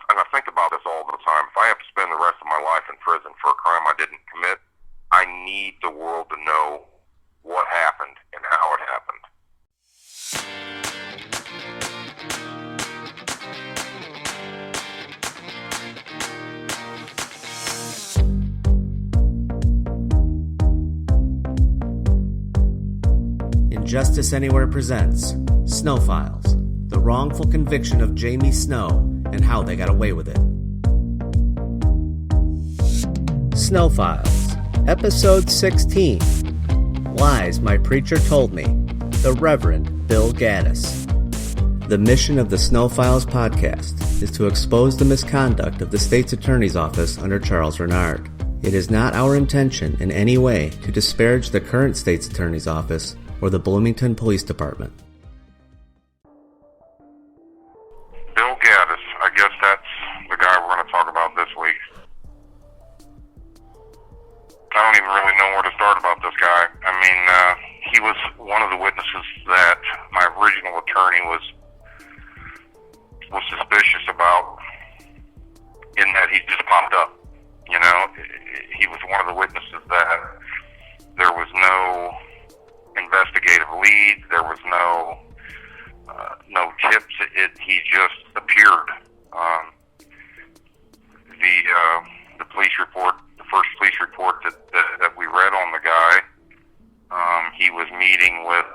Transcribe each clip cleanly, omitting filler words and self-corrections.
And I think about this all the time. If I have to spend the rest of my life in prison for a crime I didn't commit, I need the world to know what happened and how it happened. Injustice Anywhere presents Snow Files, the wrongful conviction of Jamie Snow and how they got away with it. Snow Files, Episode 16, Lies My Preacher Told Me, the Reverend Bill Gaddis. The mission of the Snow Files podcast is to expose the misconduct of the state's attorney's office under Charles Renard. It is not our intention in any way to disparage the current state's attorney's office or the Bloomington Police Department. Bill Gaddis, I guess that's the guy we're going to talk about this week. I don't even really know where to start about this guy. I mean, he was one of the witnesses that my original attorney was suspicious about, in that he just popped up. You know, he was one of the witnesses that there was no investigative lead, there was no tips. He just appeared. The police report, the first police report that we read on the guy, he was meeting with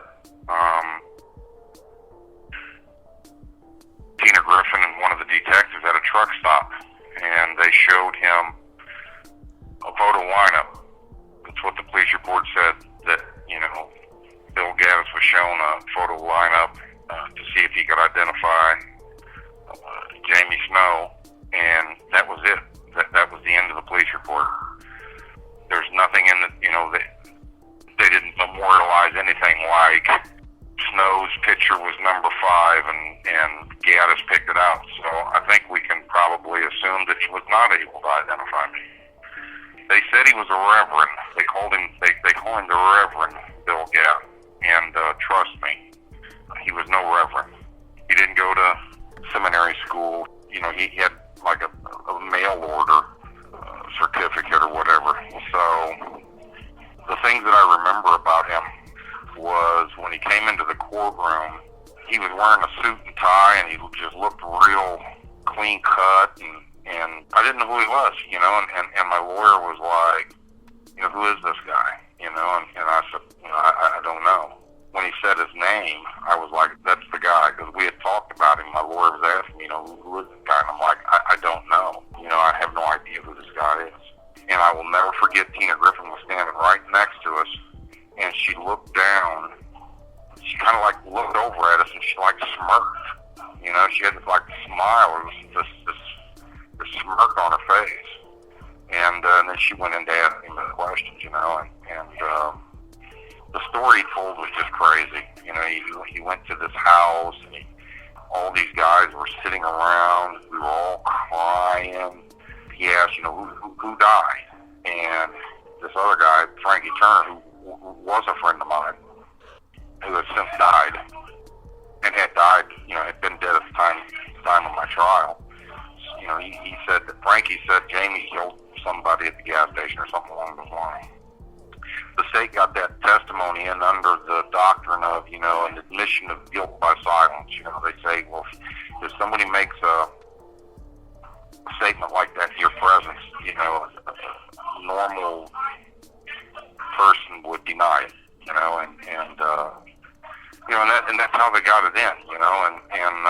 Tina Griffin and one of the detectives at a truck stop, and they showed him a photo lineup. That's what the police report said, that, you know, Bill Gaddis was shown a photo lineup to see if he could identify Jamie Snow, and that was it. That was the end of the police report. There's nothing in the, you know, they didn't memorialize anything like Snow's picture was number 5 and Gaddis picked it out. So I think we can probably assume that he was not able to identify me. They said he was a reverend. They call him the Reverend Bill Gaddis. And trust me, he was no reverend. He didn't go to seminary school. You know, he had like a mail order certificate or whatever. So the things that I remember about him was when he came into the courtroom, he was wearing a suit and tie, and he just looked real clean cut, and I didn't know who he was, you know, and my lawyer was like, you know, who is this guy? You know, and I said, you know, I don't know. When he said his name, I was like, that's the guy, because we had talked about him. My lawyer was asking me, you know, who is this guy? And I'm like, I don't know. You know, I have no idea who this guy is. And I will never forget, Tina Griffin was standing right next to us, and she looked down. She kind of like looked over at us, and she like smirked. You know, she had this like smile, this smirk on her face. And then she went in to ask him the questions, you know, and the story he told was just crazy. You know, he went to this house, and all these guys were sitting around. We were all crying. He asked, you know, who died? And this other guy, Frankie Turner, who was a friend of mine, who had since died, and had died, you know, had been dead at the time of my trial. You know, he said that Frankie said Jamie killed somebody at the gas station or something along those lines. The state got that testimony in under the doctrine of, you know, an admission of guilt by silence. You know, they say, well, if somebody makes a statement like that in your presence, you know, a normal person would deny it, you know, and you know, and that's how they got it in, you know, and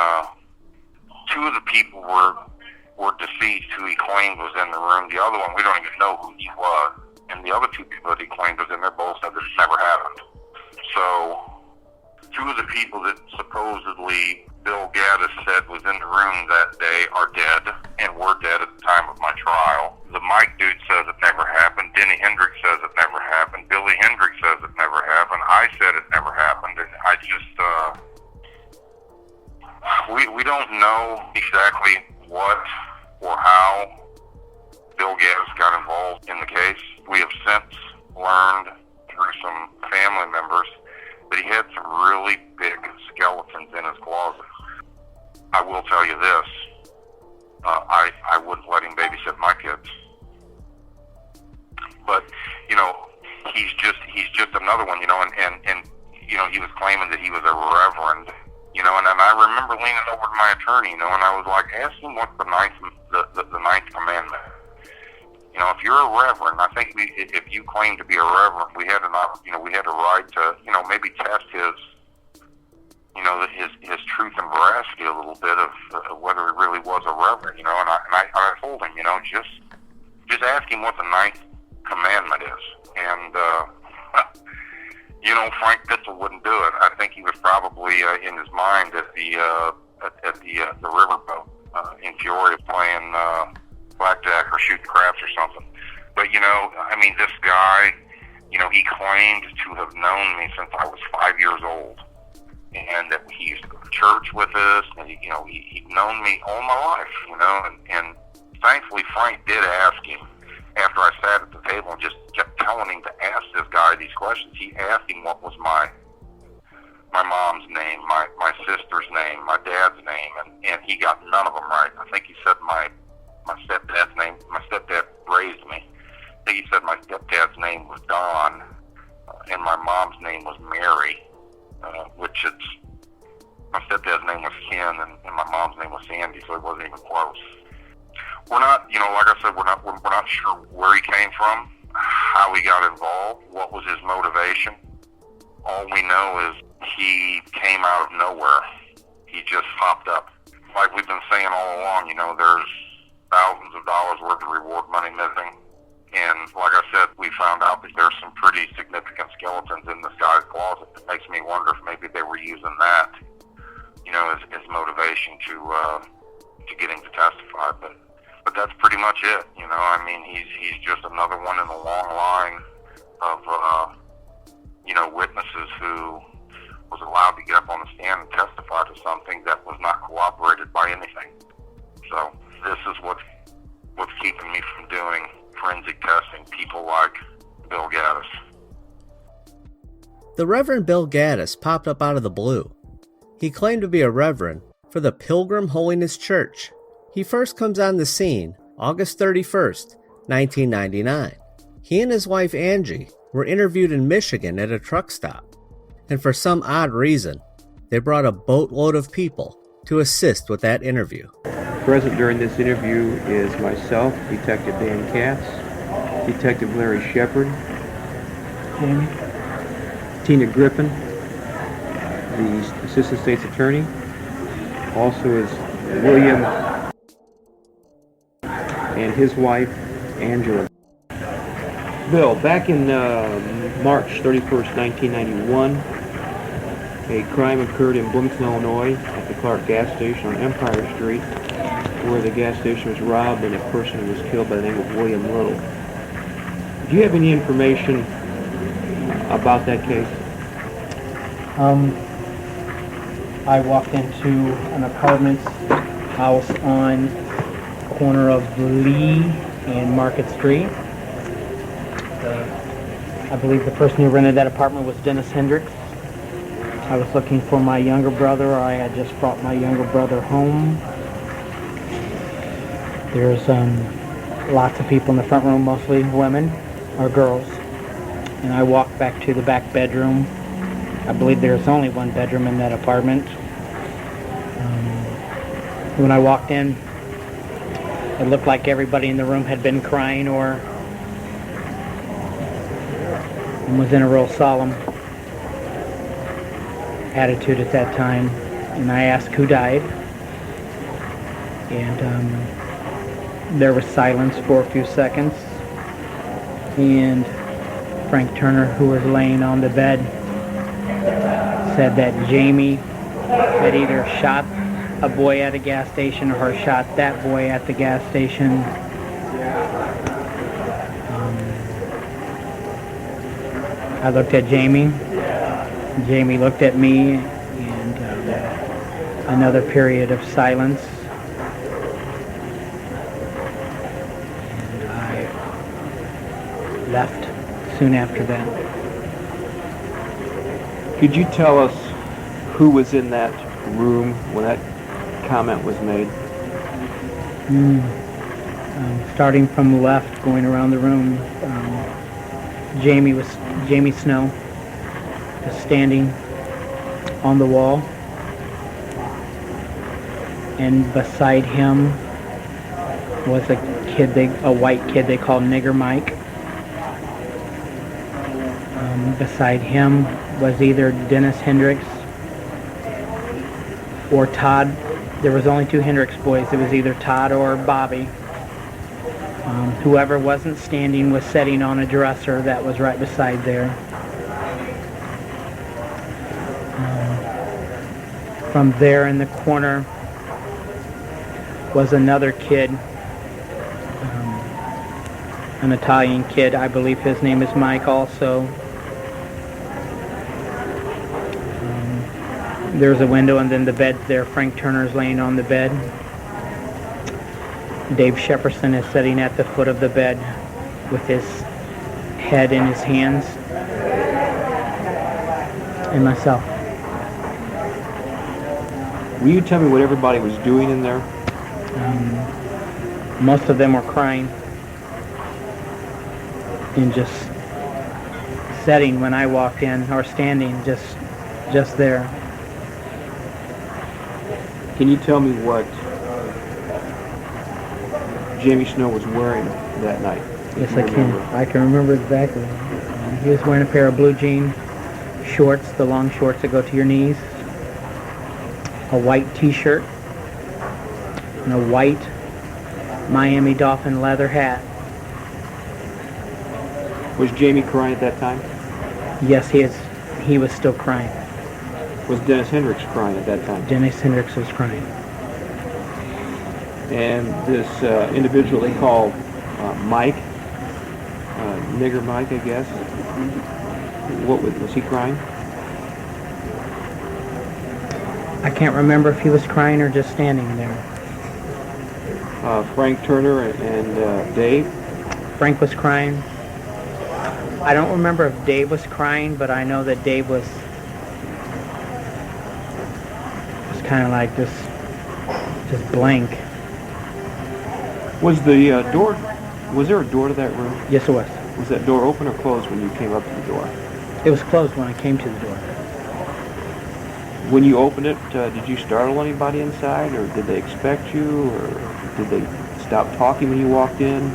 2 of the people were deceased who he claimed was in the room. The other one, we don't even know who he was. And the other 2 people that he claimed was in there both said that it never happened. So 2 of the people that supposedly Bill Gaddis said was in the room that day are dead, and were dead at the time of my trial. The Mike dude says it never happened. Denny Hendricks says it never happened. Billy Hendricks says it never happened. I said it never happened. And I just, we don't know exactly what or how Bill Gaddis got involved in the case. We have since learned through some family members that he had some really big skeletons in his closet. I will tell you this, I wouldn't let him babysit my kids. But, he's just another one, and he was claiming that he was a reverend, and I remember leaning over to my attorney, and I was like, ask him what's the ninth commandment. If you're a reverend, I think if you claim to be a reverend, we had a right to, maybe test his truth and veracity a little bit of whether he really was a reverend, and I told him, just ask him what the ninth commandment is. And, Frank Pitzel wouldn't do it. I think he was probably in his mind at the riverboat in Peoria playing blackjack or shooting craps or something. But, this guy, he claimed to have known me since I was 5 years old. And that he used to go to church with us, and he'd known me all my life, and thankfully Frank did ask him after I sat at the table and just kept telling him to ask this guy these questions. He asked him what was my mom's name, my sister's name, my dad's name, and he got none of them right. I think he said my stepdad's name. My stepdad raised me. I think he said my stepdad's name was Don, and my mom's name was Mary. Which my stepdad's name was Ken, and my mom's name was Sandy, so it wasn't even close. We're not, like I said, we're not sure where he came from, how he got involved, what was his motivation. All we know is he came out of nowhere. He just popped up. Like we've been saying all along, there's thousands of dollars worth of reward money missing. And like I said, we found out that there's some pretty significant skeletons in this guy's closet. It makes me wonder if maybe they were using that, as motivation to get him to testify. But that's pretty much it. He's just another one in the long line of witnesses who was allowed to get up on the stand and testify to something that was not corroborated by anything. So this is what's keeping me from doing forensic testing, people like Bill Gaddis. The Reverend Bill Gaddis popped up out of the blue. He claimed to be a reverend for the Pilgrim Holiness Church. He first comes on the scene August 31st, 1999. He and his wife Alge were interviewed in Michigan at a truck stop, and for some odd reason, they brought a boatload of people to assist with that interview. Present during this interview is myself, Detective Dan Katz, Detective Larry Shepard, Jammy, Tina Griffin, the Assistant State's Attorney, also is William and his wife, Angela. Bill, back in March 31st, 1991, a crime occurred in Bloomington, Illinois at the Clark gas station on Empire Street, where the gas station was robbed and a person was killed by the name of William Little. Do you have any information about that case? I walked into an apartment house on the corner of Lee and Market Street. I believe the person who rented that apartment was Dennis Hendricks. I was looking for my younger brother. I had just brought my younger brother home. There's lots of people in the front room, mostly women or girls. And I walked back to the back bedroom. I believe there's only one bedroom in that apartment. When I walked in, it looked like everybody in the room had been crying or was in a real solemn attitude at that time. And I asked who died. And there was silence for a few seconds. And Frank Turner, who was laying on the bed, said that Jamie had either shot a boy at a gas station or shot that boy at the gas station. I looked at Jamie. Jamie looked at me, and another period of silence. And I left soon after that. Could you tell us who was in that room when that comment was made? Starting from left, going around the room, Jamie Snow was standing on the wall, and beside him was a white kid they called Nigger Mike. Beside him was either Dennis Hendricks or Todd. There was only two Hendricks boys. It was either Todd or Bobby. Whoever wasn't standing was sitting on a dresser that was right beside there. From there in the corner was another kid, an Italian kid. I believe his name is Mike also. There's a window, and then the bed there. Frank Turner's laying on the bed. Dave Shepperson is sitting at the foot of the bed with his head in his hands. And myself. Will you tell me what everybody was doing in there? Most of them were crying and just sitting when I walked in, or standing just there. Can you tell me what Jamie Snow was wearing that night? Yes, I can. I can remember exactly. He was wearing a pair of blue jean shorts, the long shorts that go to your knees, a white t-shirt, and a white Miami Dolphin leather hat. Was Jamie crying at that time? Yes, he was still crying. Was Dennis Hendricks crying at that time? Dennis Hendricks was crying. And this individual they call Mike, Nigger Mike, I guess. What was he crying? I can't remember if he was crying or just standing there. Frank Turner and Dave. Frank was crying. I don't remember if Dave was crying, but I know that Dave was kind of like just blank. Was the door? Was there a door to that room? Yes, it was. Was that door open or closed when you came up to the door? It was closed when I came to the door. When you opened it, did you startle anybody inside, or did they expect you, or did they stop talking when you walked in?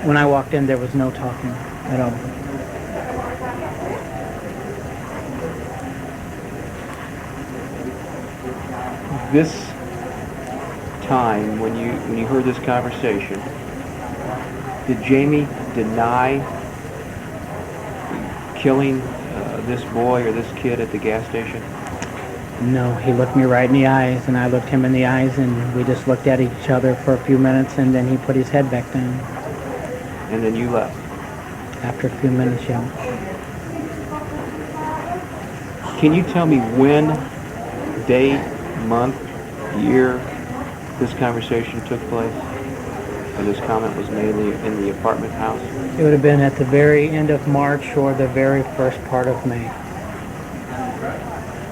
When I walked in, there was no talking at all. This time, when you heard this conversation, did Jamie deny killing this boy or this kid at the gas station? No, he looked me right in the eyes, and I looked him in the eyes, and we just looked at each other for a few minutes, and then he put his head back down. And then you left? After a few minutes, yeah. Can you tell me when, day, month, year, this conversation took place? And this comment was made in the apartment house? It would have been at the very end of March or the very first part of May.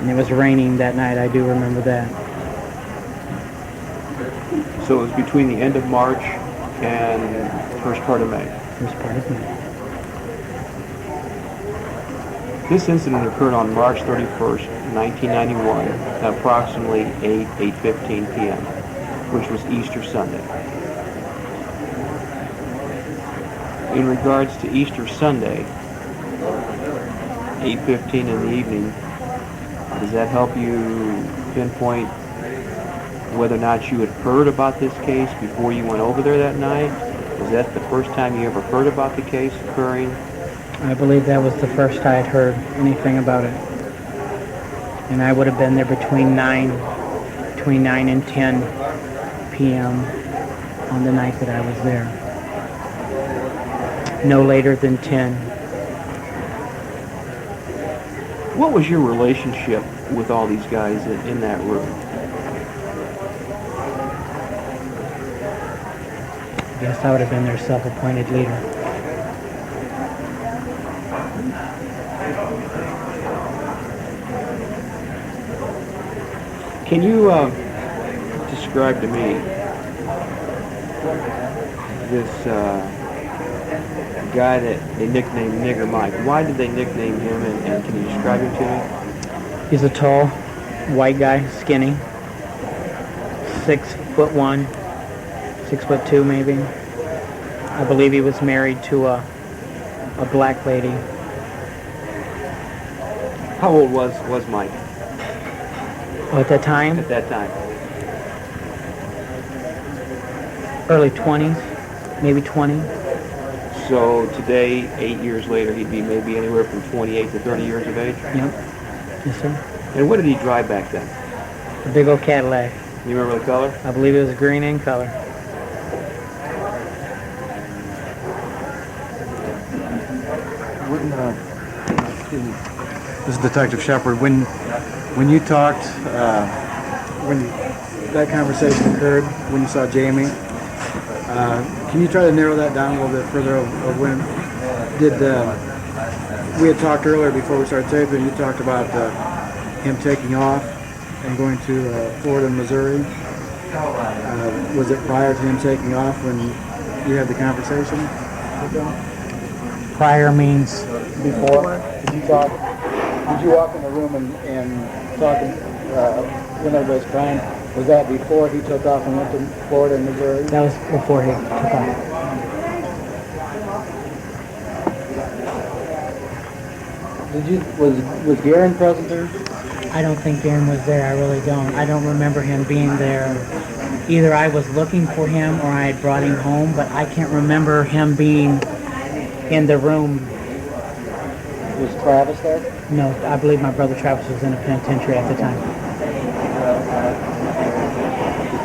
And it was raining that night, I do remember that. So it was between the end of March and first part of May? First part of May. This incident occurred on March 31st, 1991, at approximately 8:15 p.m., which was Easter Sunday. In regards to Easter Sunday, 8:15 in the evening, does that help you pinpoint whether or not you had heard about this case before you went over there that night? Was that the first time you ever heard about the case occurring? I believe that was the first I had heard anything about it. And I would have been there between 9 and 10 p.m. on the night that I was there. No later than 10. What was your relationship with all these guys in that room? I guess I would have been their self-appointed leader. Can you describe to me this guy that they nicknamed Nigger Mike. Why did they nickname him, and can you describe him to me? He's a tall, white guy, skinny, 6'1", 6'2" maybe. I believe he was married to a black lady. How old was Mike At that time, at that time? early 20s, maybe 20. So today, 8 years later, he'd be maybe anywhere from 28 to 30 years of age. Yep. Yes, sir. And what did he drive back then? A big old Cadillac. You remember the color? I believe it was green in color. This is Detective Shepard. When you talked, when that conversation occurred, when you saw Jamie, can you try to narrow that down a little bit further? Of when did we had talked earlier before we started taping? You talked about him taking off and going to Florida and Missouri. Was it prior to him taking off when you had the conversation with him? Prior means Before? Did you talk? Did you walk in the room and talk when everybody's crying? Was that before he took off and went to Florida and Missouri? that was before he took off. Was Garen present there? I don't think Aaron was there. I really don't. I don't remember him being there. Either I was looking for him or I had brought him home, but I can't remember him being in the room. Was Travis there? No, I believe my brother Travis was in a penitentiary at the time.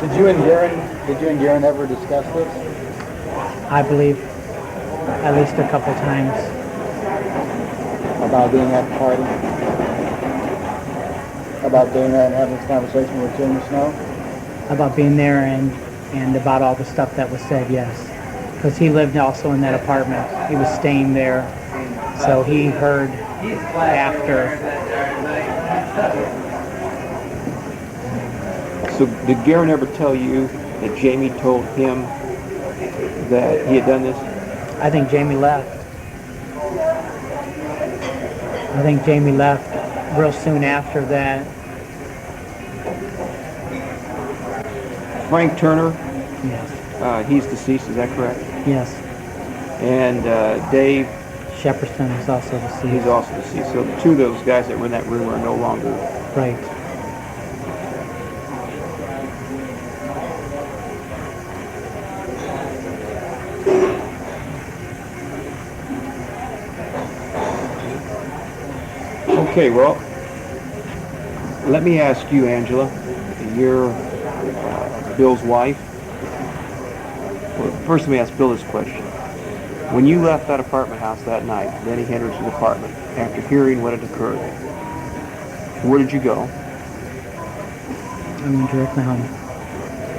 Did you and Garen ever discuss this? I believe at least a couple times. About being at the party? About being there and having this conversation with Jamie Snow? About being there and about all the stuff that was said, yes. Because he lived also in that apartment. He was staying there. So he heard after. So did Garen ever tell you that Jamie told him that he had done this? I think Jamie left. I think Jamie left real soon after that. Frank Turner, Yes. he's deceased, is that correct? Yes. And Dave, Shepperson is also he's deceased. also deceased. So two of those guys that were in that room are no longer. Right. Okay, well, let me ask you, Angela, you're Bill's wife. Well, first let me ask Bill this question. When you left that apartment house that night, Lenny Henderson's apartment, after hearing what had occurred, where did you go? I went directly home.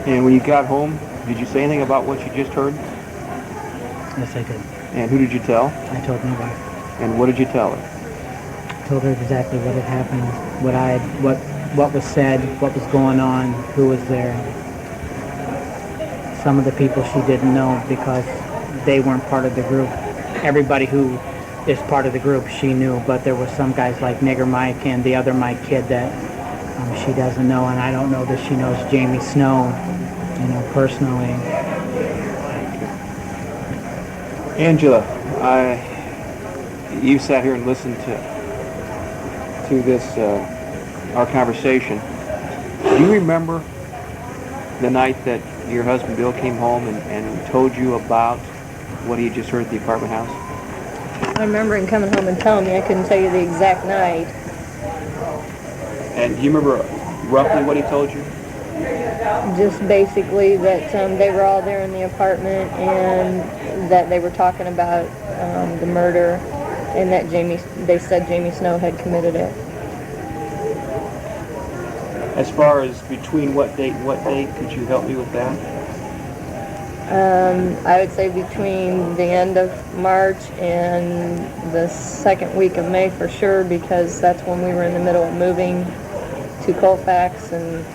And when you got home, did you say anything about what you just heard? Yes, I did. And who did you tell? I told my wife. And what did you tell her? Told her exactly what had happened, what was said, what was going on, who was there. Some of the people she didn't know because they weren't part of the group. Everybody who is part of the group she knew, but there were some guys like Nigger Mike and the other Mike kid that she doesn't know, and I don't know that she knows Jamie Snow, personally. Angela, you sat here and listened to this, our conversation. Do you remember the night that your husband Bill came home and told you about what he had just heard at the apartment house? I remember him coming home and telling me. I couldn't tell you the exact night. And do you remember roughly what he told you? Just basically that they were all there in the apartment and that they were talking about the murder and that they said Jamie Snow had committed it. As far as between what date and what date, could you help me with that? I would say between the end of March and the second week of May for sure, because that's when we were in the middle of moving to Colfax and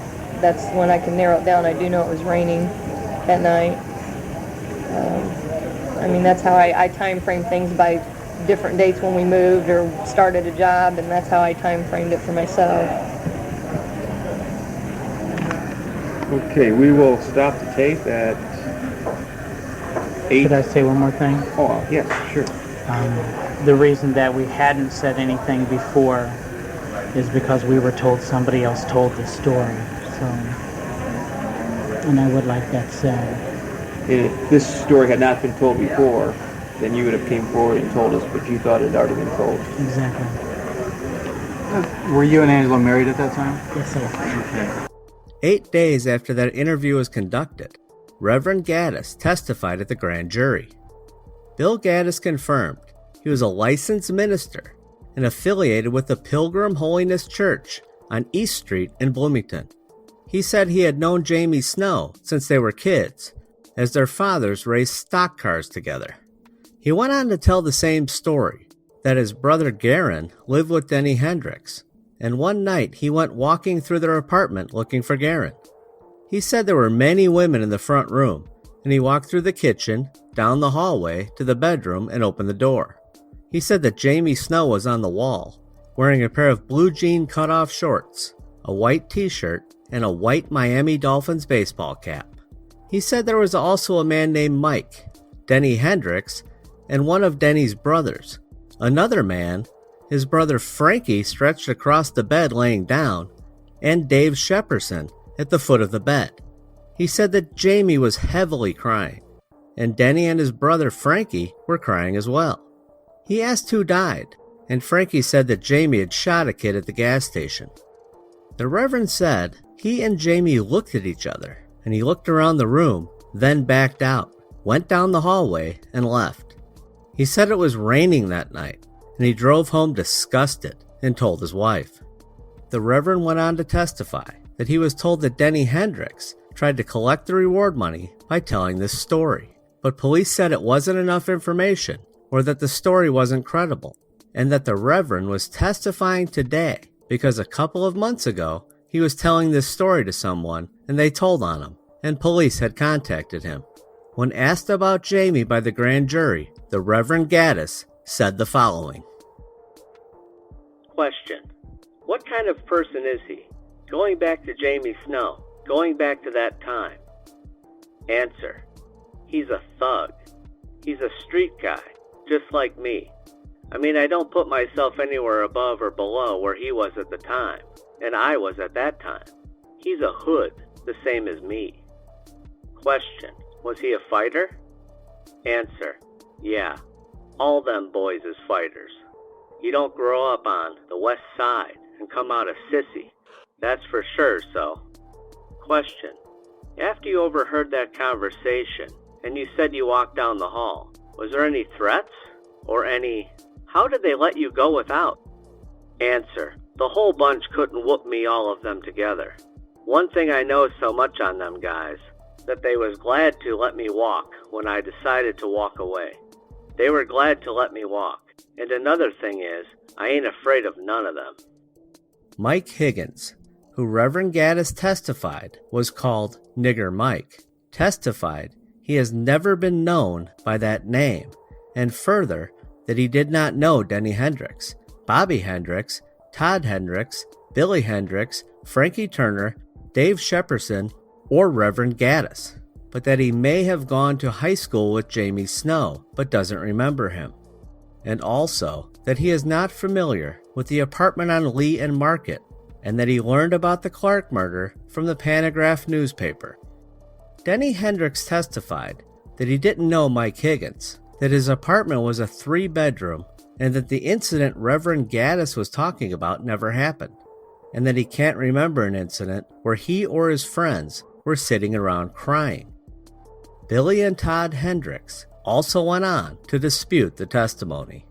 that's when I can narrow it down. I do know it was raining that night. I mean, that's how I time frame things, by different dates when we moved or started a job, and that's how I time framed it for myself. Okay, we will stop the tape at 8. Should I say one more thing? Oh, yes, sure. The reason that we hadn't said anything before is because we were told somebody else told the story. So, and I would like that said. If this story had not been told before, then you would have came forward and told us, but you thought it had already been told. Exactly. Were you and Angela married at that time? Yes, sir. Okay. 8 days after that interview was conducted, Reverend Gaddis testified at the grand jury. Bill Gaddis confirmed he was a licensed minister and affiliated with the Pilgrim Holiness Church on East Street in Bloomington. He said he had known Jamie Snow since they were kids, as their fathers raced stock cars together. He went on to tell the same story, that his brother Garen lived with Denny Hendricks, and one night he went walking through their apartment looking for Garen. He said there were many women in the front room, and he walked through the kitchen, down the hallway, to the bedroom, and opened the door. He said that Jamie Snow was on the wall, wearing a pair of blue jean cutoff shorts, a white t-shirt, and a white Miami Dolphins baseball cap. He said there was also a man named Mike, Denny Hendricks, and one of Denny's brothers. Another man, his brother Frankie, stretched across the bed laying down, and Dave Shepperson at the foot of the bed. He said that Jamie was heavily crying, and Denny and his brother Frankie were crying as well. He asked who died, and Frankie said that Jamie had shot a kid at the gas station. The Reverend said he and Jamie looked at each other, and he looked around the room, then backed out, went down the hallway, and left. He said it was raining that night, and he drove home disgusted and told his wife. The Reverend went on to testify that he was told that Denny Hendricks tried to collect the reward money by telling this story, but police said it wasn't enough information, or that the story wasn't credible, and that the Reverend was testifying today because a couple of months ago he was telling this story to someone and they told on him, and police had contacted him. When asked about Jamie by the grand jury, the Reverend Gaddis said the following. Question: what kind of person is he? Going back to Jamie Snow, going back to that time. Answer: he's a thug. He's a street guy, just like me. I mean, I don't put myself anywhere above or below where he was at the time, and I was at that time. He's a hood, the same as me. Question: was he a fighter? Answer: yeah, all them boys is fighters. You don't grow up on the west side and come out a sissy. That's for sure, so. Question: after you overheard that conversation, and you said you walked down the hall, was there any threats? Or any, how did they let you go without? Answer: the whole bunch couldn't whoop me, all of them together. One thing I know so much on them guys, that they was glad to let me walk when I decided to walk away. They were glad to let me walk. And another thing is, I ain't afraid of none of them. Mike Higgins, who Reverend Gaddis testified was called Nigger Mike, testified he has never been known by that name, and further, that he did not know Denny Hendricks, Bobby Hendricks, Todd Hendricks, Billy Hendricks, Frankie Turner, Dave Shepperson, or Reverend Gaddis, but that he may have gone to high school with Jamie Snow, but doesn't remember him. And also, that he is not familiar with the apartment on Lee and Market, and that he learned about the Clark murder from the Panagraph newspaper. Denny Hendricks testified that he didn't know Mike Higgins, that his apartment was a 3-bedroom, and that the incident Reverend Gaddis was talking about never happened, and that he can't remember an incident where he or his friends were sitting around crying. Billy and Todd Hendricks also went on to dispute the testimony.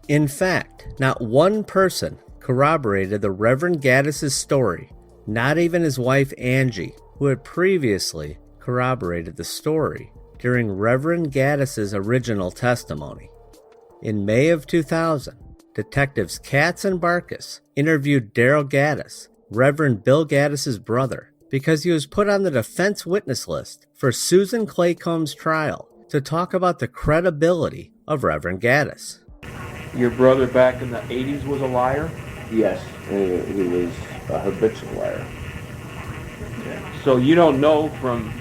In fact, not one person corroborated the Reverend Gaddis' story, not even his wife Alge, who had previously corroborated the story during Reverend Gaddis' original testimony. In May of 2000, detectives Katz and Barkus interviewed Daryl Gaddis, Reverend Bill Gaddis' brother, because he was put on the defense witness list for Susan Claycomb's trial to talk about the credibility of Reverend Gaddis. Your brother back in the 80s was a liar? Yes, he was a habitual liar. So you don't know from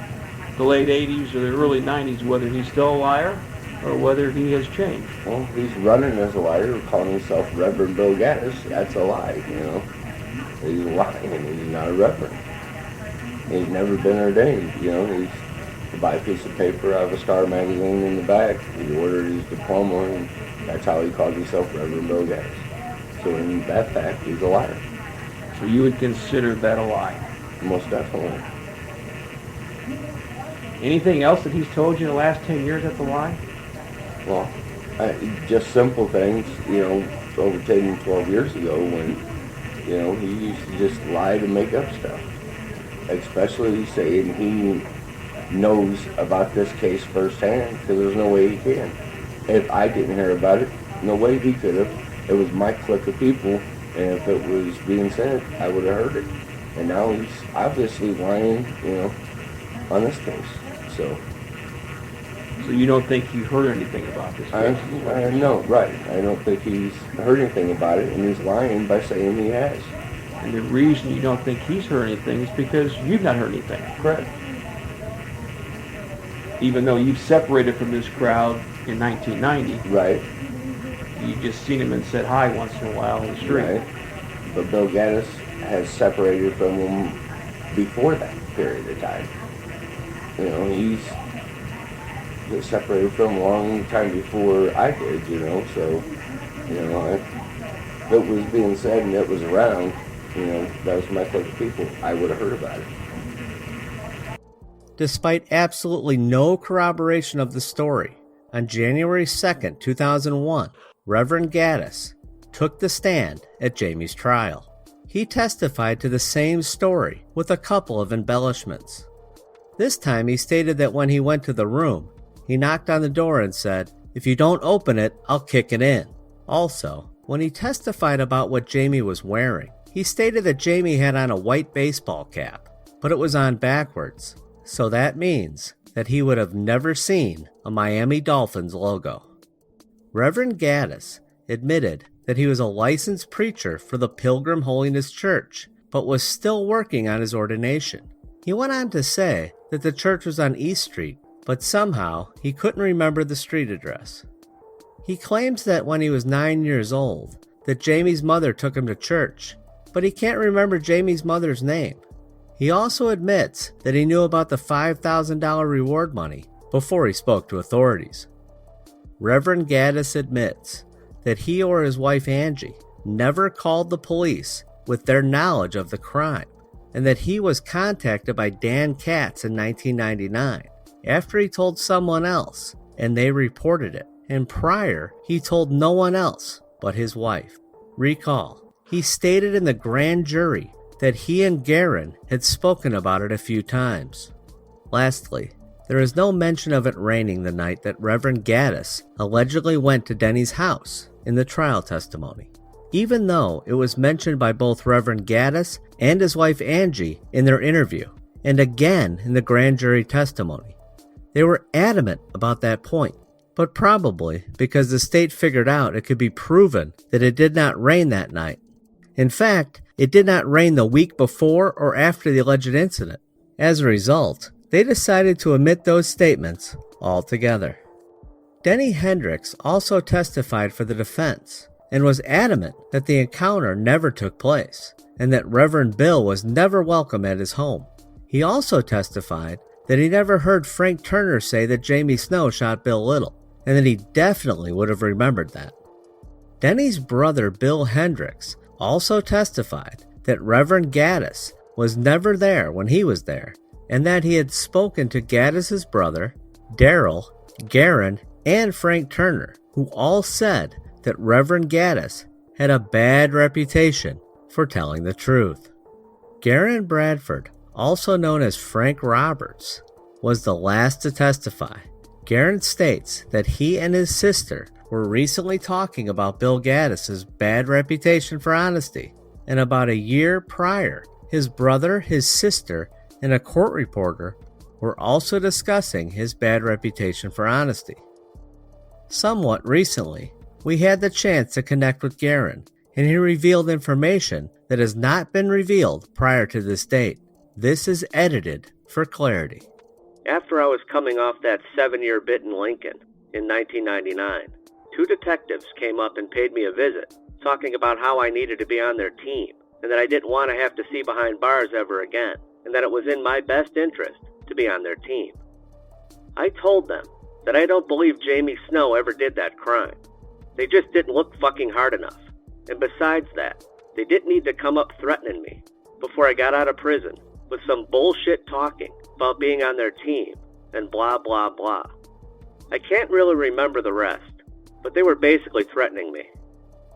the late 80s or the early 90s whether he's still a liar or whether he has changed. Well, he's running as a liar, calling himself Reverend Bill Gaddis. That's a lie, you know. He's lying, and he's not a reverend. He's never been ordained, you know. He's to buy a piece of paper out of a Star magazine in the back. He ordered his diploma, and that's how he called himself Reverend Bill Gaddis. So in that fact, he's a liar. So you would consider that a lie? Most definitely. Anything else that he's told you in the last 10 years that's a lie? Well, just simple things, you know, over 10, 12 years ago when, you know, he used to just lie to make up stuff. Especially saying he knows about this case firsthand, because there's no way he can. If I didn't hear about it, no way he could have. It was my clique of people, and if it was being said, I would have heard it. And now he's obviously lying, you know, on this case. So you don't think he heard anything about this case? No, right. I don't think he's heard anything about it, and he's lying by saying he has. And the reason you don't think he's heard anything is because you've not heard anything. Correct. Even though you've separated from this crowd in 1990. Right. You've just seen him and said hi once in a while in the street. Right. But Bill Gaddis has separated from him before that period of time. You know, he's separated from him a long time before I did, you know, so, you know, if it was being said and it was around, you know, that was my clique of people, I would have heard about it. Despite absolutely no corroboration of the story, on January 2nd, 2001, Reverend Gaddis took the stand at Jamie's trial. He testified to the same story with a couple of embellishments. This time he stated that when he went to the room, he knocked on the door and said, "If you don't open it, I'll kick it in." Also, when he testified about what Jamie was wearing, he stated that Jamie had on a white baseball cap, but it was on backwards. So that means that he would have never seen a Miami Dolphins logo. Reverend Gaddis admitted that he was a licensed preacher for the Pilgrim Holiness Church, but was still working on his ordination. He went on to say that the church was on East Street, but somehow he couldn't remember the street address. He claims that when he was 9 years old, that Jamie's mother took him to church, but he can't remember Jamie's mother's name. He also admits that he knew about the $5,000 reward money before he spoke to authorities. Reverend Gaddis admits that he or his wife Angie never called the police with their knowledge of the crime, and that he was contacted by Dan Katz in 1999 after he told someone else and they reported it, and prior he told no one else but his wife. Recall, he stated in the grand jury that he and Garen had spoken about it a few times. Lastly, there is no mention of it raining the night that Reverend Gaddis allegedly went to Denny's house in the trial testimony, even though it was mentioned by both Reverend Gaddis and his wife Angie in their interview, and again in the grand jury testimony. They were adamant about that point, but probably because the state figured out it could be proven that it did not rain that night. In fact, it did not rain the week before or after the alleged incident. As a result, they decided to omit those statements altogether. Denny Hendricks also testified for the defense and was adamant that the encounter never took place and that Reverend Bill was never welcome at his home. He also testified that he never heard Frank Turner say that Jamie Snow shot Bill Little, and that he definitely would have remembered that. Denny's brother Bill Hendricks also testified that Reverend Gaddis was never there when he was there, and that he had spoken to Gaddis's brother, Daryl, Garen, and Frank Turner, who all said that Reverend Gaddis had a bad reputation for telling the truth. Garen Bradford, also known as Frank Roberts, was the last to testify. Garen states that he and his sister were recently talking about Bill Gaddis's bad reputation for honesty, and about a year prior, his brother, his sister, and a court reporter were also discussing his bad reputation for honesty. Somewhat recently, we had the chance to connect with Gaddis, and he revealed information that has not been revealed prior to this date. This is edited for clarity. After I was coming off that 7-year bit in Lincoln in 1999, 2 detectives came up and paid me a visit, talking about how I needed to be on their team, and that I didn't want to have to see behind bars ever again, and that it was in my best interest to be on their team. I told them that I don't believe Jamie Snow ever did that crime. They just didn't look fucking hard enough. And besides that, they didn't need to come up threatening me before I got out of prison with some bullshit talking about being on their team and blah blah blah. I can't really remember the rest, but they were basically threatening me.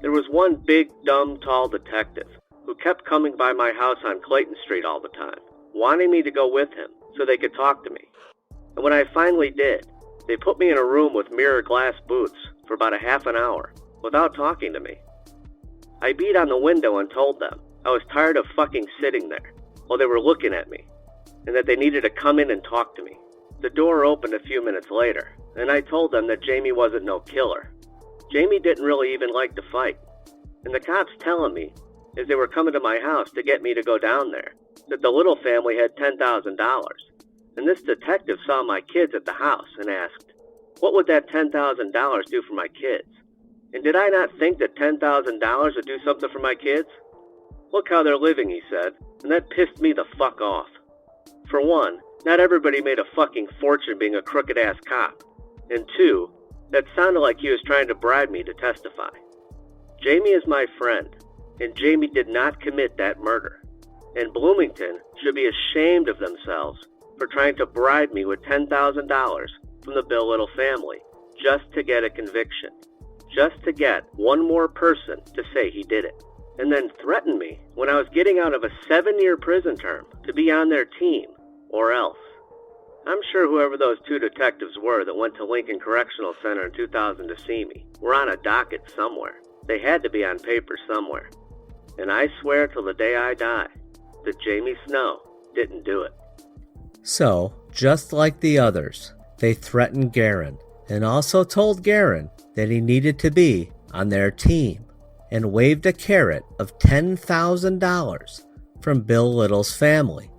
There was one big, dumb, tall detective who kept coming by my house on Clayton Street all the time, wanting me to go with him so they could talk to me. And when I finally did, they put me in a room with mirror glass booths for about a half an hour without talking to me. I beat on the window and told them I was tired of fucking sitting there while they were looking at me, and that they needed to come in and talk to me. The door opened a few minutes later, and I told them that Jamie wasn't no killer. Jamie didn't really even like to fight. And the cops telling me, as they were coming to my house to get me to go down there, that the Little family had $10,000. And this detective saw my kids at the house and asked, what would that $10,000 do for my kids? And did I not think that $10,000 would do something for my kids? Look how they're living, he said, and that pissed me the fuck off. For one, not everybody made a fucking fortune being a crooked-ass cop. And 2, that sounded like he was trying to bribe me to testify. Jamie is my friend, and Jamie did not commit that murder. And Bloomington should be ashamed of themselves for trying to bribe me with $10,000 from the Bill Little family just to get a conviction. Just to get one more person to say he did it. And then threaten me when I was getting out of a 7-year prison term to be on their team, or else. I'm sure whoever those 2 detectives were that went to Lincoln Correctional Center in 2000 to see me were on a docket somewhere. They had to be on paper somewhere. And I swear till the day I die that Jamie Snow didn't do it. So, just like the others, they threatened Gaddis and also told Gaddis that he needed to be on their team and waved a carrot of $10,000 from Bill Little's family.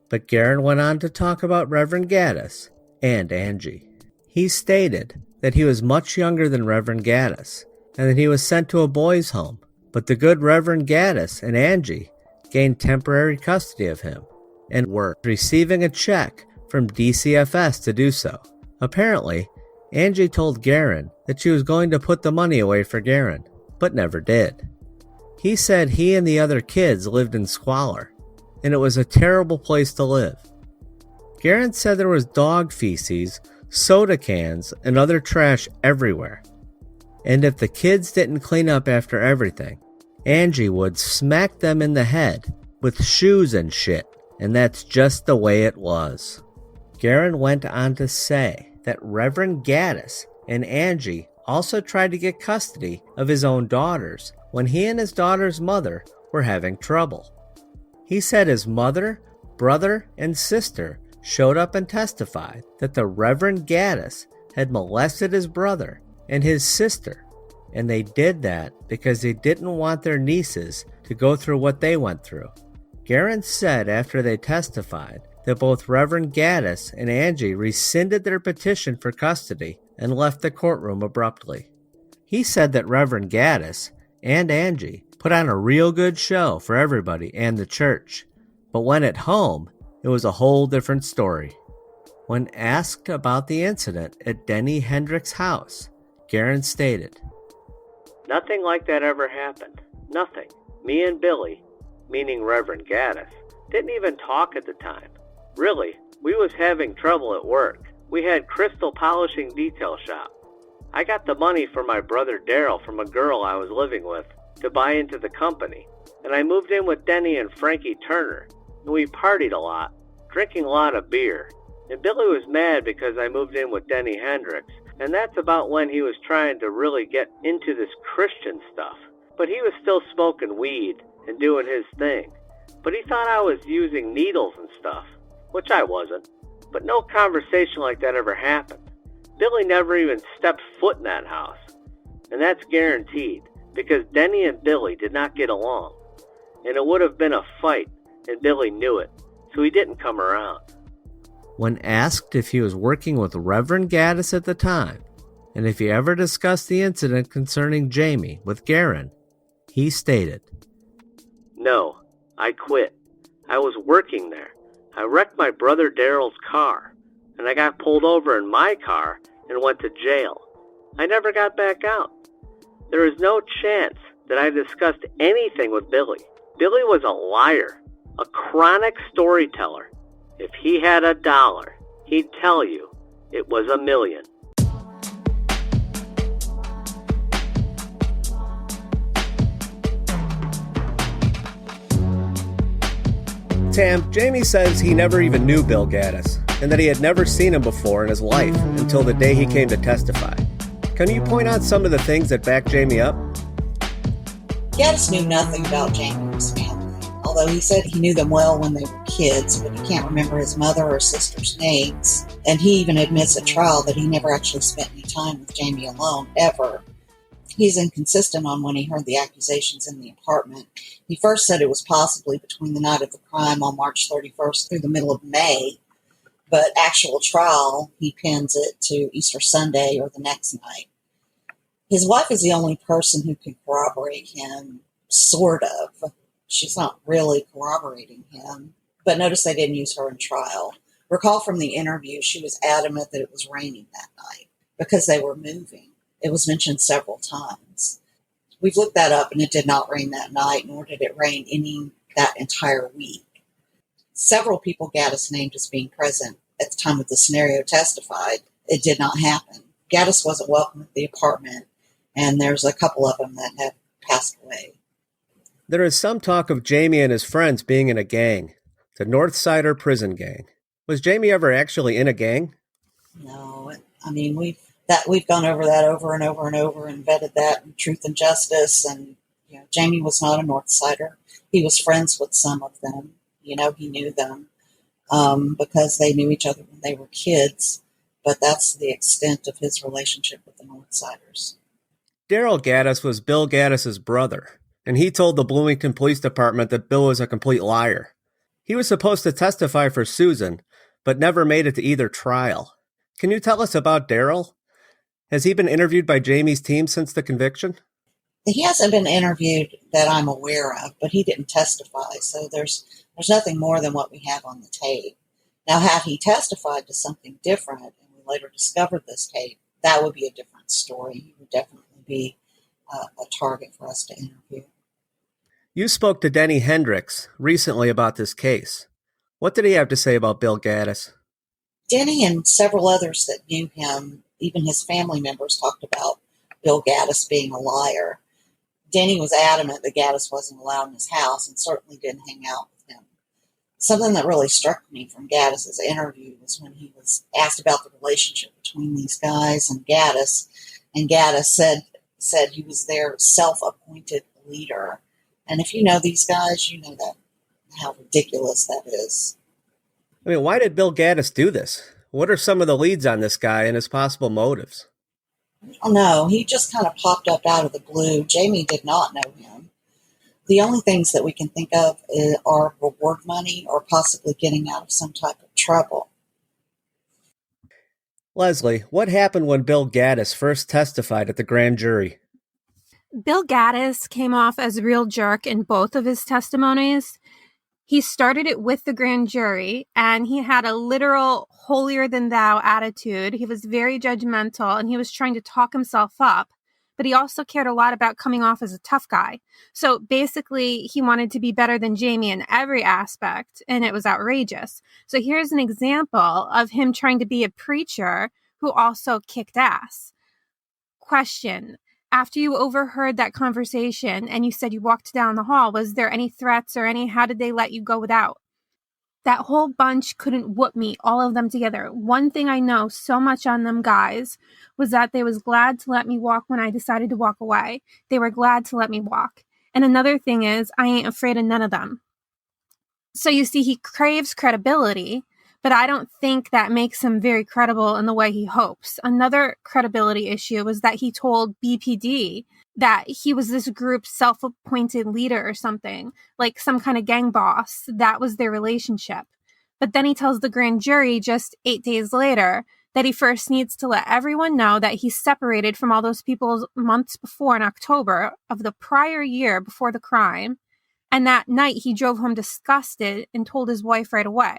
But Gaddis went on to talk about Reverend Gaddis and Angie. He stated that he was much younger than Reverend Gaddis and that he was sent to a boys' home, but the good Reverend Gaddis and Angie gained temporary custody of him and were receiving a check from DCFS to do so. Apparently, Angie told Gaddis that she was going to put the money away for Gaddis, but never did. He said he and the other kids lived in squalor, and it was a terrible place to live. Gaddis said there was dog feces, soda cans, and other trash everywhere. And if the kids didn't clean up after everything, Angie would smack them in the head with shoes and shit, and that's just the way it was. Gaddis went on to say that Reverend Gaddis and Angie also tried to get custody of his own daughters when he and his daughter's mother were having trouble. He said his mother, brother, and sister showed up and testified that the Reverend Gaddis had molested his brother and his sister, and they did that because they didn't want their nieces to go through what they went through. Gaddis said after they testified that both Reverend Gaddis and Angie rescinded their petition for custody and left the courtroom abruptly. He said that Reverend Gaddis and Angie put on a real good show for everybody and the church, but when at home, it was a whole different story. When asked about the incident at Denny Hendricks' house, Gaddis stated, "Nothing like that ever happened. Nothing. Me and Billy, meaning Reverend Gaddis, didn't even talk at the time. Really, we was having trouble at work. We had crystal polishing detail shop. I got the money for my brother Daryl from a girl I was living with to buy into the company, and I moved in with Denny and Frankie Turner, and we partied a lot, drinking a lot of beer. And Billy was mad because I moved in with Denny Hendricks, and that's about when he was trying to really get into this Christian stuff. But he was still smoking weed and doing his thing. But he thought I was using needles and stuff. which I wasn't, but no conversation like that ever happened. Billy never even stepped foot in that house. And that's guaranteed, because Denny and Billy did not get along. And it would have been a fight, and Billy knew it, so he didn't come around. When asked if he was working with Reverend Gaddis at the time, and if he ever discussed the incident concerning Jamie with Garen, he stated, "No, I quit. I was working there. I wrecked my brother Daryl's car, and I got pulled over in my car and went to jail. I never got back out. There is no chance that I discussed anything with Billy. Billy was a liar, a chronic storyteller. If he had $1, he'd tell you it was $1 million. Tam, Jamie says he never even knew Bill Gaddis, and that he had never seen him before in his life until the day he came to testify. Can you point out some of the things that back Jamie up? Gaddis knew nothing about Jamie and his family, although he said he knew them well when they were kids, but he can't remember his mother or sister's names. And he even admits at trial that he never actually spent any time with Jamie alone, ever. He's inconsistent on when he heard the accusations in the apartment. He first said it was possibly between the night of the crime on March 31st through the middle of May, but actual trial, he pins it to Easter Sunday or the next night. His wife is the only person who can corroborate him, sort of. She's not really corroborating him, but notice they didn't use her in trial. Recall from the interview, she was adamant that it was raining that night because they were moving. It was mentioned several times. We've looked that up, and it did not rain that night, nor did it rain any that entire week. Several people Gaddis named as being present at the time of the scenario testified it did not happen. Gaddis wasn't welcome at the apartment, and there's a couple of them that have passed away. There is some talk of Jamie and his friends being in a gang, the Northsider prison gang. Was Jamie ever actually in a gang? No, I mean, we've gone over that over and over and over and vetted that in Truth and Justice. And Jamie was not a Northsider. He was friends with some of them. He knew them because they knew each other when they were kids. But that's the extent of his relationship with the Northsiders. Daryl Gaddis was Bill Gaddis' brother, and he told the Bloomington Police Department that Bill was a complete liar. He was supposed to testify for Susan, but never made it to either trial. Can you tell us about Daryl? Has he been interviewed by Jamie's team since the conviction? He hasn't been interviewed that I'm aware of, but he didn't testify, so there's nothing more than what we have on the tape. Now, had he testified to something different, and we later discovered this tape, that would be a different story. He would definitely be a target for us to interview. You spoke to Denny Hendricks recently about this case. What did he have to say about Bill Gaddis? Denny and several others that knew him, even his family members, talked about Bill Gaddis being a liar. Denny was adamant that Gaddis wasn't allowed in his house and certainly didn't hang out with him. Something that really struck me from Gaddis' interview was when he was asked about the relationship between these guys and Gaddis said he was their self-appointed leader. And if you know these guys, you know that how ridiculous that is. I mean, why did Bill Gaddis do this? What are some of the leads on this guy and his possible motives? Oh, no, he just kind of popped up out of the blue. Jamie did not know him. The only things that we can think of are reward money or possibly getting out of some type of trouble. Leslie, what happened when Bill Gaddis first testified at the grand jury? Bill Gaddis came off as a real jerk in both of his testimonies. He started it with the grand jury, and he had a literal holier-than-thou attitude. He was very judgmental, and he was trying to talk himself up, but he also cared a lot about coming off as a tough guy. So basically, he wanted to be better than Jamie in every aspect, and it was outrageous. So here's an example of him trying to be a preacher who also kicked ass. Question. After you overheard that conversation and you said you walked down the hall, was there any threats or how did they let you go without? That whole bunch couldn't whoop me, all of them together. One thing I know so much on them guys was that they was glad to let me walk when I decided to walk away. They were glad to let me walk. And another thing is, I ain't afraid of none of them. So you see, he craves credibility, But I don't think that makes him very credible in the way he hopes. Another credibility issue was that he told BPD that he was this group's self-appointed leader or something, like some kind of gang boss. That was their relationship. But then he tells the grand jury just 8 days later that he first needs to let everyone know that he's separated from all those people months before in October of the prior year before the crime. And that night he drove home disgusted and told his wife right away.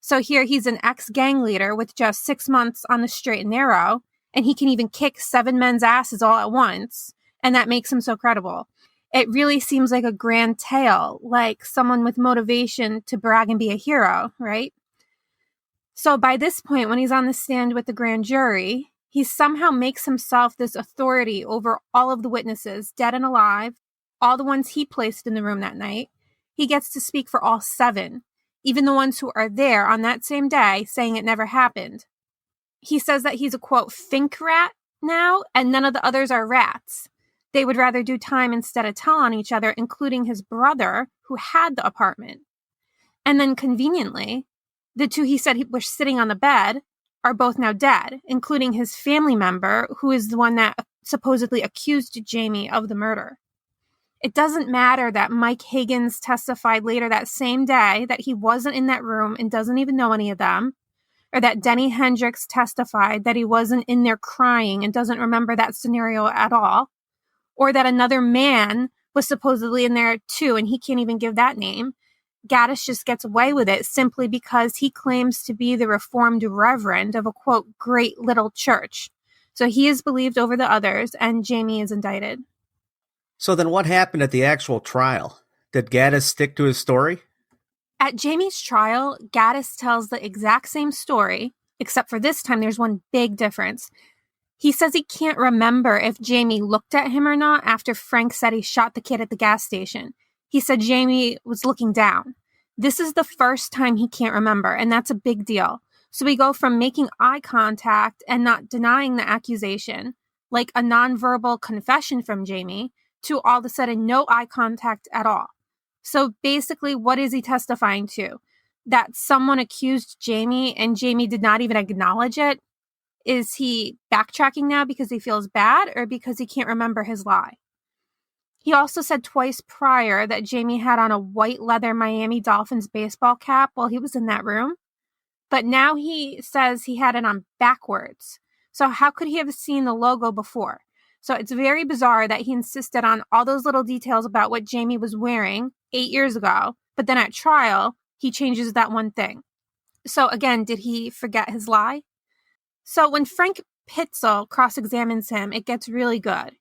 So here he's an ex-gang leader with just 6 months on the straight and narrow, and he can even kick 7 men's asses all at once. And that makes him so credible. It really seems like a grand tale, like someone with motivation to brag and be a hero, right? So by this point, when he's on the stand with the grand jury, he somehow makes himself this authority over all of the witnesses, dead and alive, all the ones he placed in the room that night. He gets to speak for all 7, even the ones who are there on that same day, saying it never happened. He says that he's a, quote, think rat now, and none of the others are rats. They would rather do time instead of tell on each other, including his brother, who had the apartment. And then conveniently, the 2 he said were sitting on the bed are both now dead, including his family member, who is the one that supposedly accused Jamie of the murder. It doesn't matter that Mike Higgins testified later that same day that he wasn't in that room and doesn't even know any of them, or that Denny Hendricks testified that he wasn't in there crying and doesn't remember that scenario at all, or that another man was supposedly in there too and he can't even give that name. Gaddis just gets away with it simply because he claims to be the Reformed Reverend of a, quote, great little church. So he is believed over the others, and Jamie is indicted. So then what happened at the actual trial? Did Gaddis stick to his story? At Jamie's trial, Gaddis tells the exact same story, except for this time there's one big difference. He says he can't remember if Jamie looked at him or not after Frank said he shot the kid at the gas station. He said Jamie was looking down. This is the first time he can't remember, and that's a big deal. So we go from making eye contact and not denying the accusation, like a nonverbal confession from Jamie, to all of a sudden no eye contact at all. So basically, what is he testifying to? That someone accused Jamie and Jamie did not even acknowledge it? Is he backtracking now because he feels bad or because he can't remember his lie? He also said twice prior that Jamie had on a white leather Miami Dolphins baseball cap while he was in that room. But now he says he had it on backwards. So how could he have seen the logo before? So it's very bizarre that he insisted on all those little details about what Jamie was wearing 8 years ago. But then at trial, he changes that one thing. So again, did he forget his lie? So when Frank Pitzel cross-examines him, it gets really good.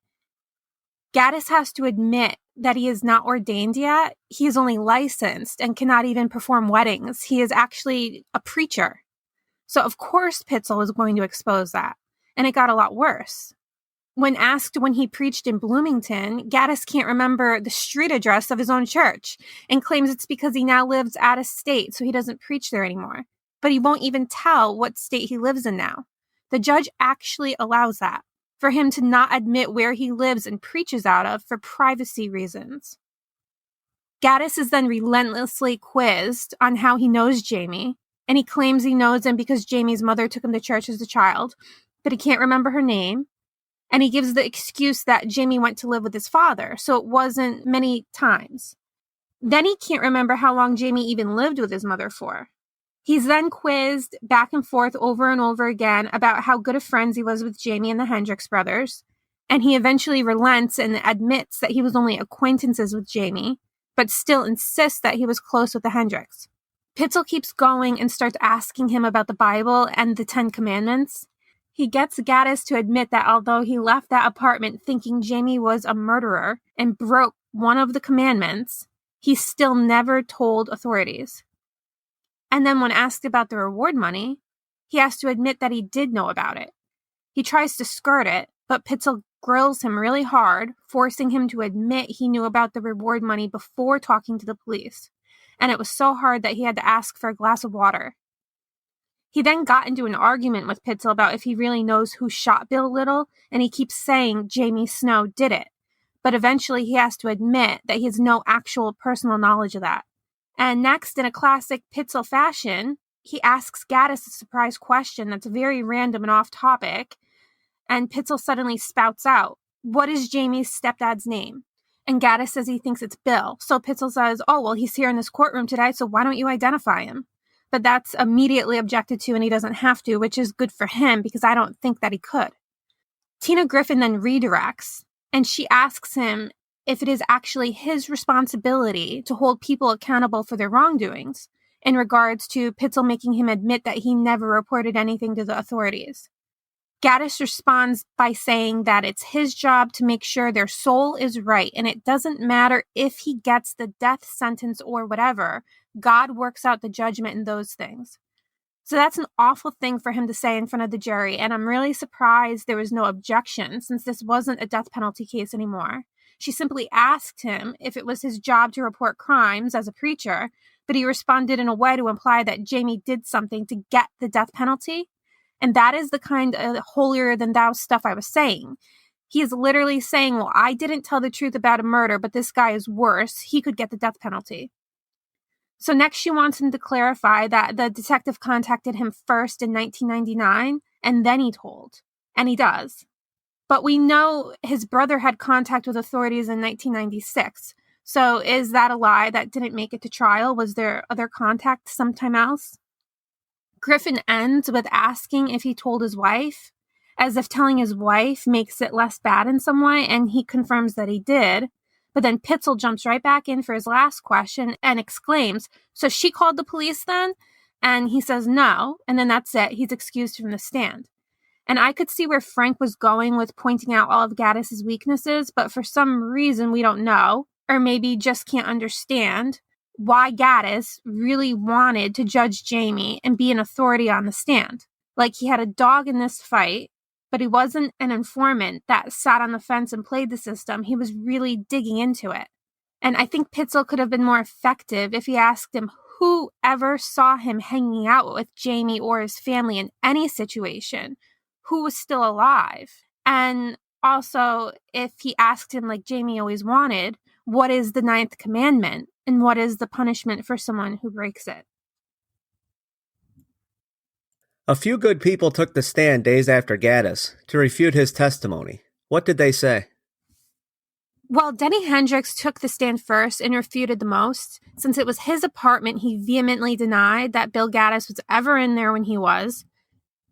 Gaddis has to admit that he is not ordained yet. He is only licensed and cannot even perform weddings. He is actually a preacher. So of course Pitzel was going to expose that. And it got a lot worse. When asked when he preached in Bloomington, Gaddis can't remember the street address of his own church and claims it's because he now lives out of state, so he doesn't preach there anymore. But he won't even tell what state he lives in now. The judge actually allows that, for him to not admit where he lives and preaches out of for privacy reasons. Gaddis is then relentlessly quizzed on how he knows Jamie, and he claims he knows him because Jamie's mother took him to church as a child, but he can't remember her name. And he gives the excuse that Jamie went to live with his father, so it wasn't many times. Then he can't remember how long Jamie even lived with his mother for. He's then quizzed back and forth over and over again about how good of friends he was with Jamie and the Hendricks brothers, and he eventually relents and admits that he was only acquaintances with Jamie, but still insists that he was close with the Hendricks. Pitzel keeps going and starts asking him about the Bible and the 10 Commandments. He gets Gaddis to admit that although he left that apartment thinking Jamie was a murderer and broke one of the commandments, he still never told authorities. And then when asked about the reward money, he has to admit that he did know about it. He tries to skirt it, but Pitzel grills him really hard, forcing him to admit he knew about the reward money before talking to the police. And it was so hard that he had to ask for a glass of water. He then got into an argument with Pitzel about if he really knows who shot Bill Little, and he keeps saying Jamie Snow did it. But eventually he has to admit that he has no actual personal knowledge of that. And next, in a classic Pitzel fashion, he asks Gaddis a surprise question that's very random and off topic, and Pitzel suddenly spouts out, "What is Jamie's stepdad's name?" And Gaddis says he thinks it's Bill. So Pitzel says, "Oh, well, he's here in this courtroom today, so why don't you identify him?" But that's immediately objected to, and he doesn't have to, which is good for him because I don't think that he could. Tina Griffin then redirects, and she asks him if it is actually his responsibility to hold people accountable for their wrongdoings, in regards to Pitzel making him admit that he never reported anything to the authorities. Gaddis responds by saying that it's his job to make sure their soul is right, and it doesn't matter if he gets the death sentence or whatever. God works out the judgment in those things. So that's an awful thing for him to say in front of the jury, and I'm really surprised there was no objection, since this wasn't a death penalty case anymore. She simply asked him if it was his job to report crimes as a preacher, but he responded in a way to imply that Jamie did something to get the death penalty. And that is the kind of holier-than-thou stuff I was saying. He is literally saying, well, I didn't tell the truth about a murder, but this guy is worse. He could get the death penalty. So next she wants him to clarify that the detective contacted him first in 1999, and then he told. And he does. But we know his brother had contact with authorities in 1996. So is that a lie that didn't make it to trial? Was there other contact sometime else? Griffin ends with asking if he told his wife, as if telling his wife makes it less bad in some way, and he confirms that he did. But then Pitzel jumps right back in for his last question and exclaims, "So she called the police then?" And he says no, and then that's it. He's excused from the stand. And I could see where Frank was going with pointing out all of Gaddis's weaknesses, but for some reason we don't know, or maybe just can't understand, why Gaddis really wanted to judge Jamie and be an authority on the stand. Like he had a dog in this fight, but he wasn't an informant that sat on the fence and played the system. He was really digging into it. And I think Pitzel could have been more effective if he asked him who ever saw him hanging out with Jamie or his family in any situation, who was still alive. And also, if he asked him, like Jamie always wanted, what is the 9th commandment and what is the punishment for someone who breaks it? A few good people took the stand days after Gaddis to refute his testimony. What did they say? Well, Denny Hendricks took the stand first and refuted the most. Since it was his apartment, he vehemently denied that Bill Gaddis was ever in there when he was,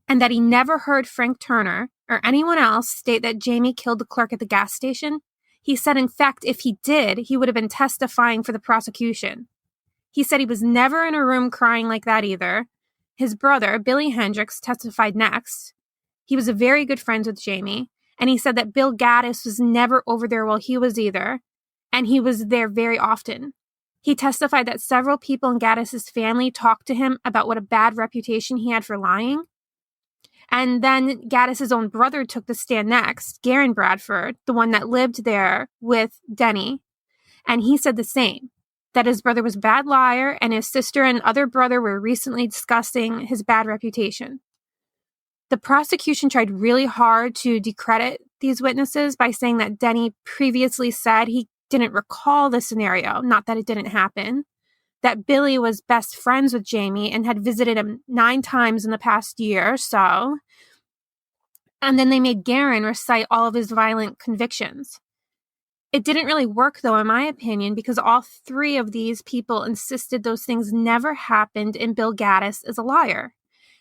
and that he never heard Frank Turner or anyone else state that Jamie killed the clerk at the gas station. He said, in fact, if he did, he would have been testifying for the prosecution. He said he was never in a room crying like that either. His brother, Billy Hendricks, testified next. He was very good friends with Jamie, and he said that Bill Gaddis was never over there while he was either, and he was there very often. He testified that several people in Gaddis's family talked to him about what a bad reputation he had for lying. And then Gaddis's own brother took the stand next, Garen Bradford, the one that lived there with Denny, and he said the same, that his brother was a bad liar, and his sister and other brother were recently discussing his bad reputation. The prosecution tried really hard to discredit these witnesses by saying that Denny previously said he didn't recall the scenario, not that it didn't happen, that Billy was best friends with Jamie and had visited him 9 times in the past year or so. And then they made Garen recite all of his violent convictions. It didn't really work, though, in my opinion, because all 3 of these people insisted those things never happened and Bill Gaddis is a liar.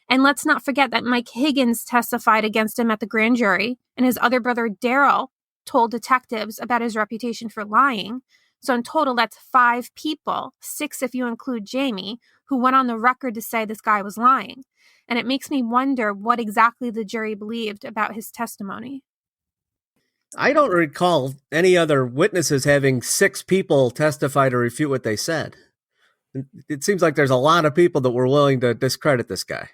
And let's not forget that Mike Higgins testified against him at the grand jury, and his other brother, Daryl, told detectives about his reputation for lying. So in total, that's 5 people, 6 if you include Jamie, who went on the record to say this guy was lying. And it makes me wonder what exactly the jury believed about his testimony. I don't recall any other witnesses having 6 people testify to refute what they said. It seems like there's a lot of people that were willing to discredit this guy.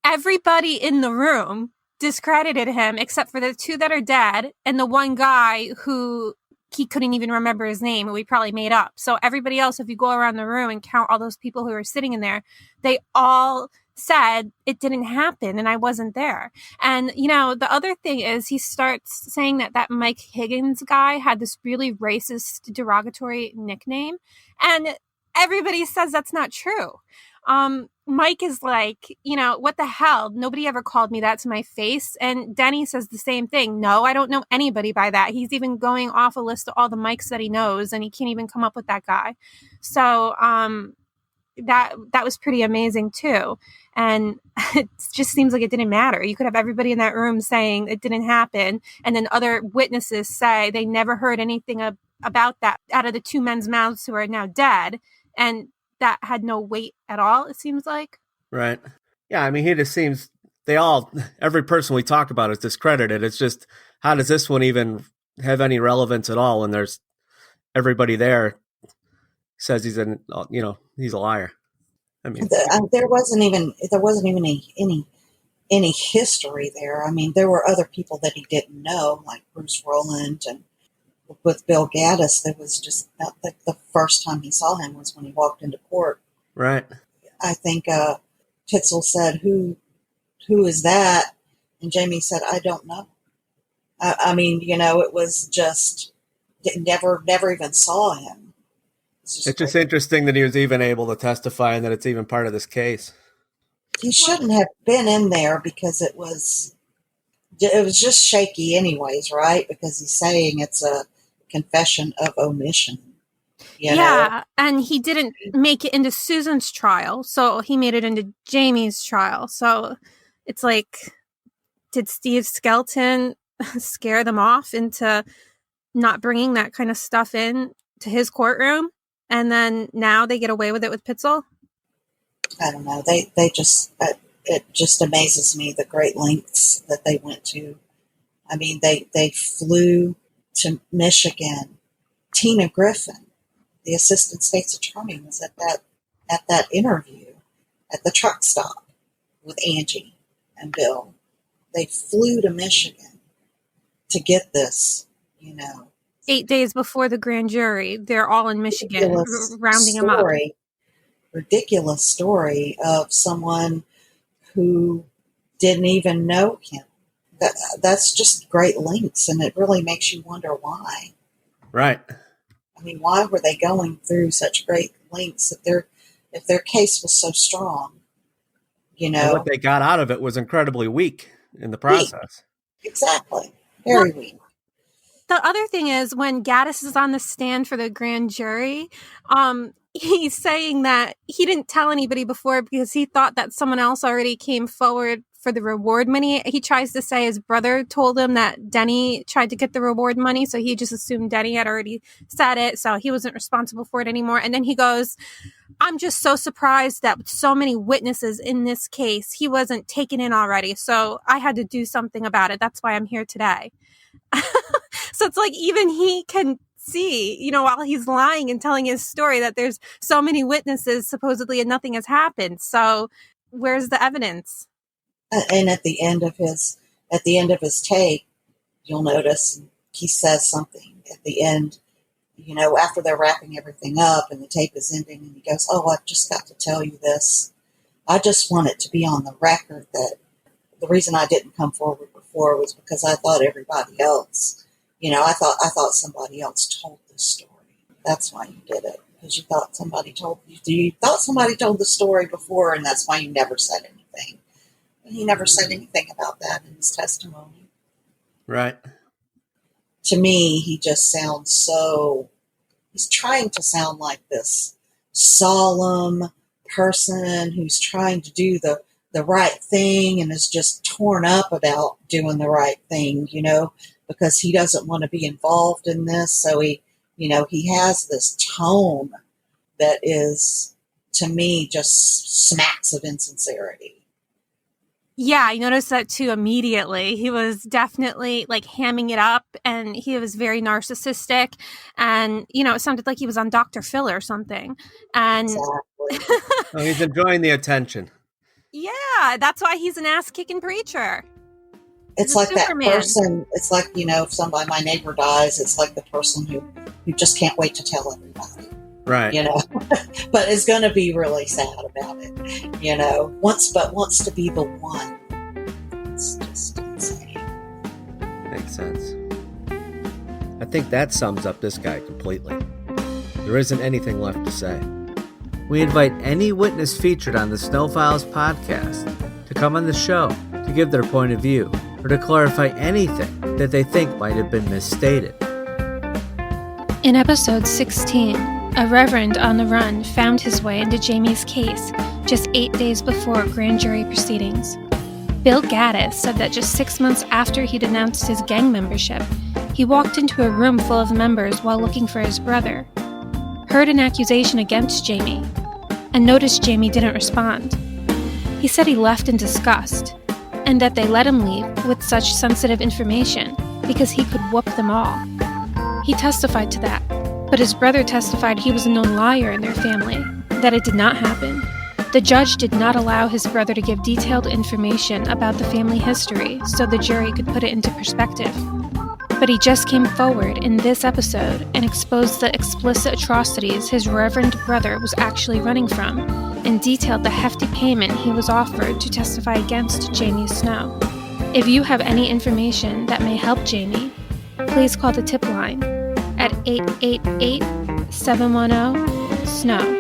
Everybody in the room discredited him except for the 2 that are dead and the one guy who he couldn't even remember his name, and we probably made up. So everybody else, if you go around the room and count all those people who were sitting in there, they all said it didn't happen and I wasn't there. And, you know, the other thing is he starts saying that Mike Higgins guy had this really racist, derogatory nickname. And everybody says that's not true. Mike is like, what the hell? Nobody ever called me that to my face. And Denny says the same thing. No, I don't know anybody by that. He's even going off a list of all the Mikes that he knows, and he can't even come up with that guy. So that was pretty amazing too. And it just seems like it didn't matter. You could have everybody in that room saying it didn't happen, and then other witnesses say they never heard anything about that out of the two men's mouths who are now dead, and that had no weight at all, it seems like. Right. Yeah, I mean, he just seems, every person we talk about is discredited. It's just, how does this one even have any relevance at all when there's everybody there says he's he's a liar. I mean, there wasn't even any history there. I mean, there were other people that he didn't know, like Bruce Rowland, and with Bill Gaddis, there was just the first time he saw him was when he walked into court. Right. I think Pitzel said, "Who is that?" And Jamie said, "I don't know." I mean, it was just never even saw him. It's just interesting that he was even able to testify and that it's even part of this case. He shouldn't have been in there because it was just shaky anyways, right? Because he's saying it's a confession of omission. Yeah, and he didn't make it into Susan's trial, so he made it into Jamie's trial. So it's like, did Steve Skelton scare them off into not bringing that kind of stuff in to his courtroom? And then now they get away with it with Pitzel? I don't know. They just, it just amazes me the great lengths that they went to. I mean, they flew to Michigan. Tina Griffin, the assistant state's attorney, was at that interview at the truck stop with Angie and Bill. They flew to Michigan to get this, 8 days before the grand jury, they're all in Michigan, rounding them up. Ridiculous story of someone who didn't even know him. That's just great lengths, and it really makes you wonder why. Right. I mean, why were they going through such great lengths if their case was so strong? And what they got out of it was incredibly weak in the process. Weak. Exactly. Very weak. The other thing is, when Gaddis is on the stand for the grand jury, he's saying that he didn't tell anybody before because he thought that someone else already came forward for the reward money. He tries to say his brother told him that Denny tried to get the reward money, so he just assumed Denny had already said it, so he wasn't responsible for it anymore. And then he goes, I'm just so surprised that with so many witnesses in this case, he wasn't taken in already, so I had to do something about it. That's why I'm here today. So it's like even he can see, while he's lying and telling his story, that there's so many witnesses supposedly and nothing has happened. So where's the evidence? And at the end of his tape, you'll notice he says something at the end, after they're wrapping everything up and the tape is ending, and he goes, "Oh, I've just got to tell you this. I just want it to be on the record that the reason I didn't come forward before was because I thought everybody else, I thought somebody else told this story. That's why you did it, because you thought somebody told the story before, and that's why you never said anything." And he never said anything about that in his testimony. Right. To me, he just sounds he's trying to sound like this solemn person who's trying to do the right thing and is just torn up about doing the right thing, because he doesn't want to be involved in this. So he has this tone that is, to me, just smacks of insincerity. Yeah, I noticed that too immediately. He was definitely like hamming it up, and he was very narcissistic, and it sounded like he was on Dr. Phil or something. And Exactly. Oh, he's enjoying the attention. Yeah, that's why he's an ass-kicking preacher. It's like Superman. That person. It's like, if my neighbor dies, it's like the person who just can't wait to tell everybody. Right. But is going to be really sad about it, wants to be the one. It's just insane. Makes sense. I think that sums up this guy completely. There isn't anything left to say. we invite any witness featured on the Snow Files podcast to come on the show to give their point of view or to clarify anything that they think might have been misstated. In episode 16, a Reverend on the run found his way into Jamie's case just 8 days before grand jury proceedings. Bill Gaddis said that just 6 months after he'd announced his gang membership, he walked into a room full of members while looking for his brother, heard an accusation against Jamie, and noticed Jamie didn't respond. He said he left in disgust, and that they let him leave with such sensitive information because he could whoop them all. He testified to that, but his brother testified he was a known liar in their family, that it did not happen. The judge did not allow his brother to give detailed information about the family history so the jury could put it into perspective. But he just came forward in this episode and exposed the explicit atrocities his reverend brother was actually running from, and detailed the hefty payment he was offered to testify against Jamie Snow. If you have any information that may help Jamie, please call the tip line at 888-710-SNOW.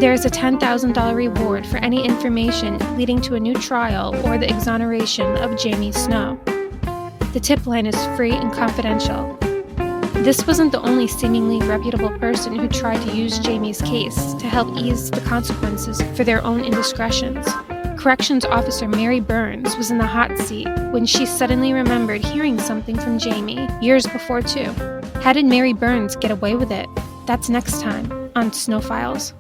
There is a $10,000 reward for any information leading to a new trial or the exoneration of Jamie Snow. The tip line is free and confidential. This wasn't the only seemingly reputable person who tried to use Jamie's case to help ease the consequences for their own indiscretions. Corrections Officer Mary Burns was in the hot seat when she suddenly remembered hearing something from Jamie years before too. How did Mary Burns get away with it? That's next time on Snow Files.